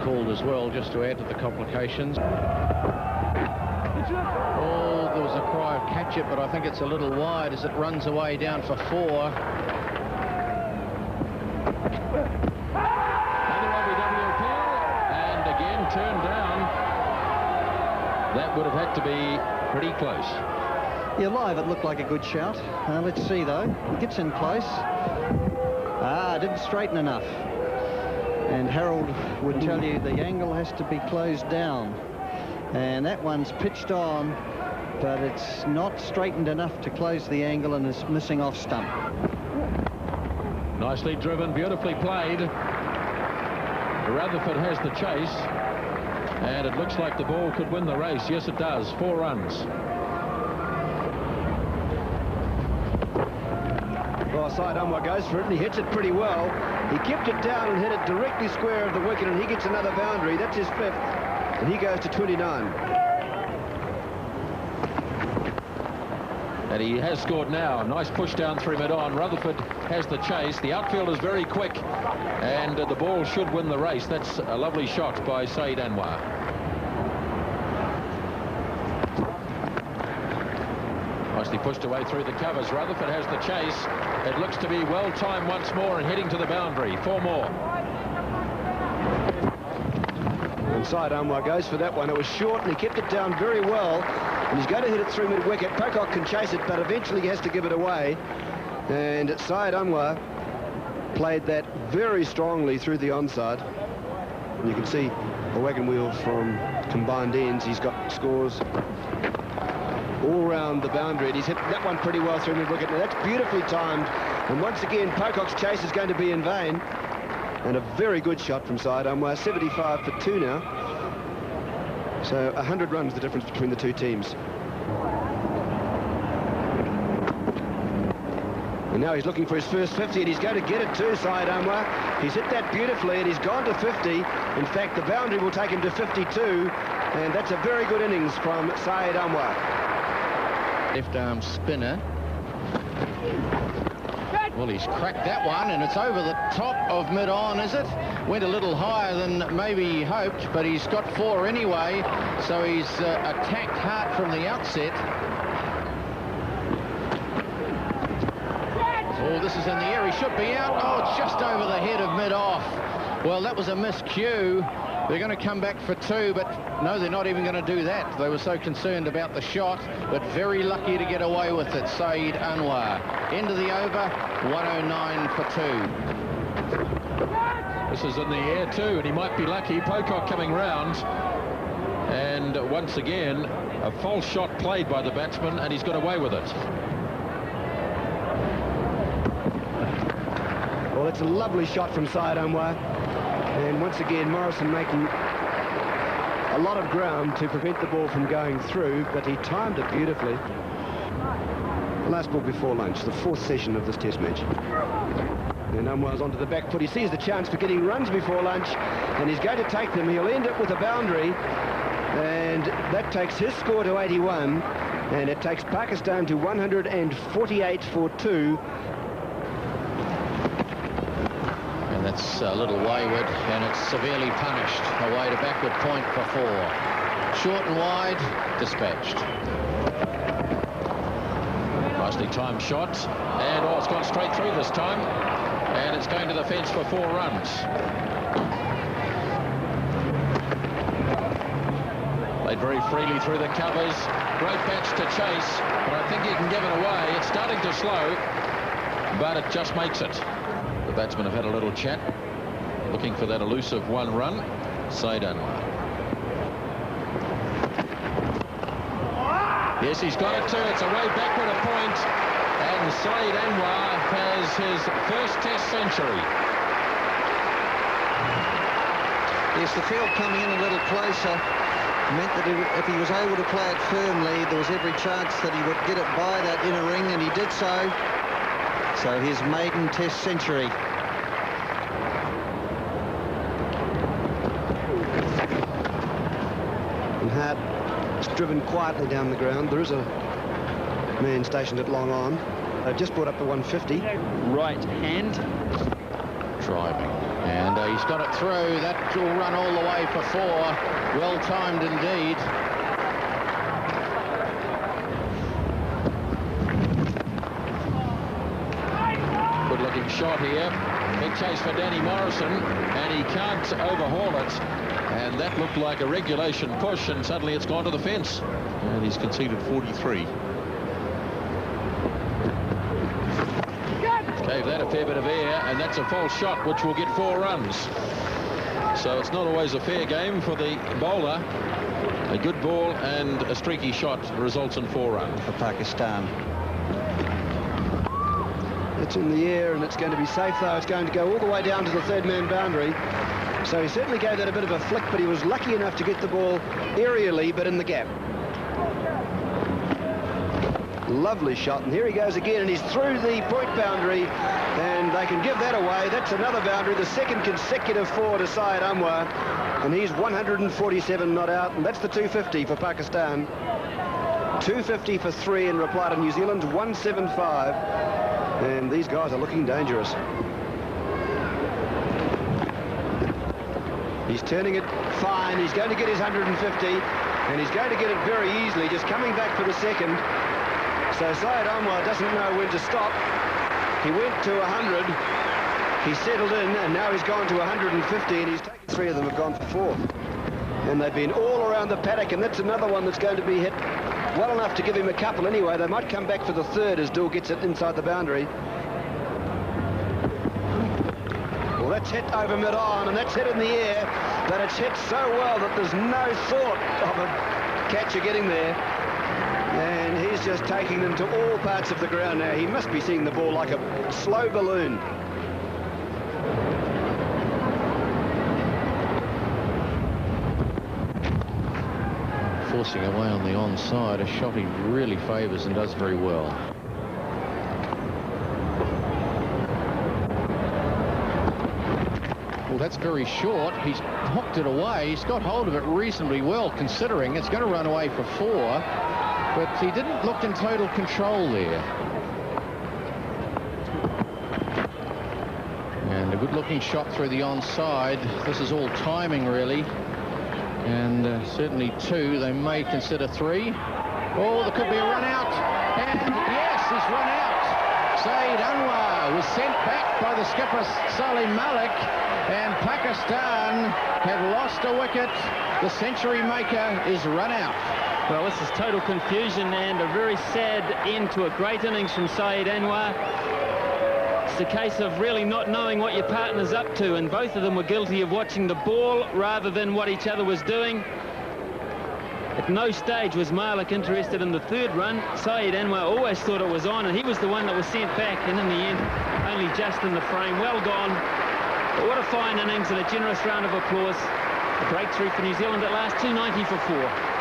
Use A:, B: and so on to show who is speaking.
A: called as well, just to add to the complications. Oh, there was a cry of catch it, but I think it's a little wide as it runs away down for 4.
B: Another LBW appeal, and again turned down. That would have had to be pretty close.
C: Yeah, live it looked like a good shout. Let's see though. He gets in close. Didn't straighten enough. And Harold would tell you the angle has to be closed down. And that one's pitched on, but it's not straightened enough to close the angle and is missing off stump.
B: Nicely driven, beautifully played. Rutherford has the chase, and it looks like the ball could win the race. Yes, it does. 4 runs.
D: Well, Saeed Anwar goes for it, and he hits it pretty well. He kept it down and hit it directly square of the wicket, and he gets another boundary. That's his 5th, and he goes to 29.
B: And he has scored now. Nice push down through mid-on. Rutherford has the chase. The outfield is very quick, and the ball should win the race. That's a lovely shot by Saeed Anwar. Nicely pushed away through the covers. Rutherford has the chase. It looks to be well timed once more and heading to the boundary. 4 more.
D: And Saeed Anwar goes for that one. It was short, and he kept it down very well. And he's going to hit it through mid-wicket. Pocock can chase it, but eventually he has to give it away. And Saeed Anwar played that very strongly through the onside. And you can see the wagon wheel from combined ends. He's got scores all round the boundary, and he's hit that one pretty well through mid-wicket. Now that's beautifully timed, and once again Pocock's chase is going to be in vain. And a very good shot from Saeed Anwar. 75 for 2 now. So 100 runs the difference between the two teams. And now he's looking for his first 50, and he's going to get it too, Saeed Anwar. He's hit that beautifully, and he's gone to 50. In fact, the boundary will take him to 52, and that's a very good innings from Saeed Anwar.
A: Left arm spinner. Well, he's cracked that one, and it's over the top of mid-on, is it? Went a little higher than maybe he hoped, but he's got 4 anyway, so he's attacked hard from the outset. Oh, this is in the air. He should be out. Oh, it's just over the head of mid-off. Well, that was a miscue. They're going to come back for 2, but no, they're not even going to do that. They were so concerned about the shot, but very lucky to get away with it, Saeed Anwar. End of the over, 109 for 2.
B: This is in the air too, and he might be lucky. Pocock coming round, and once again a false shot played by the batsman, and he's got away with it.
D: Well, it's a lovely shot from Saeed Anwar, and once again Morrison making a lot of ground to prevent the ball from going through, but he timed it beautifully. The last ball before lunch, the 4th session of this test match. And Anwar's onto the back foot. He sees the chance for getting runs before lunch, and he's going to take them. He'll end it with a boundary, and that takes his score to 81, and it takes Pakistan to 148 for 2.
A: And that's a little wayward, and it's severely punished. Away to backward point for 4. Short and wide, dispatched.
B: Nicely timed shot, and oh, it's gone straight through this time, and it's going to the fence for 4 runs. Played very freely through the covers. Great batch to chase, but I think he can give it away. It's starting to slow, but it just makes it. The batsmen have had a little chat, looking for that elusive 1 run. Saeed Anwar. Yes, he's got it too. It's away backward a point, and Saeed Anwar has his first test century.
C: Yes, the field coming in a little closer meant that if he was able to play it firmly, there was every chance that he would get it by that inner ring, and he did so. So his maiden test century.
D: And Hart is driven quietly down the ground. There is a man stationed at long on. They've just brought up the 150.
E: Right hand.
A: driving. And he's got it through. That will run all the way for 4. Well timed indeed.
B: Good looking shot here. Big chase for Danny Morrison, and he can't overhaul it. And that looked like a regulation push, and suddenly it's gone to the fence. And he's conceded 43. Gave that a fair bit of air, and that's a false shot, which will get 4 runs. So it's not always a fair game for the bowler. A good ball and a streaky shot results in 4 runs.
C: For Pakistan.
D: It's in the air, and it's going to be safe, though. It's going to go all the way down to the third-man boundary. So he certainly gave that a bit of a flick, but he was lucky enough to get the ball aerially, but in the gap. Lovely shot, and here he goes again, and he's through the point boundary, and they can give that away. That's another boundary, the second consecutive 4 to Saeed Anwar, and he's 147 not out, and that's the 250 for Pakistan. 250 for 3 in reply to New Zealand, 175, and these guys are looking dangerous. He's turning it fine. He's going to get his 150, and he's going to get it very easily, just coming back for the second. So Saeed Anwar doesn't know when to stop. He went to 100, he settled in, and now he's gone to 150, and he's taken 3 of them have gone for 4. And they've been all around the paddock, and that's another one that's going to be hit well enough to give him a couple anyway. They might come back for the 3rd as Dool gets it inside the boundary. Well, that's hit over mid-on, and that's hit in the air, but it's hit so well that there's no thought of a catcher getting there. And he's just taking them to all parts of the ground now. He must be seeing the ball like a slow balloon.
A: Forcing away on the onside, a shot he really favours and does very well. Well, that's very short. He's hooked it away. He's got hold of it reasonably well, considering it's going to run away for 4. But he didn't look in total control there. And a good-looking shot through the onside. This is all timing, really. And certainly 2. They may consider 3. Oh, there could be a run out. And yes, he's run out. Saeed Anwar was sent back by the skipper, Salim Malik. And Pakistan have lost a wicket. The century maker is run out.
E: Well, this is total confusion and a very sad end to a great innings from Saeed Anwar. It's a case of really not knowing what your partner's up to, and both of them were guilty of watching the ball rather than what each other was doing. At no stage was Malik interested in the 3rd run. Saeed Anwar always thought it was on, and he was the one that was sent back, and in the end, only just in the frame. Well gone. But what a fine innings and a generous round of applause. A breakthrough for New Zealand at last, 290 for 4.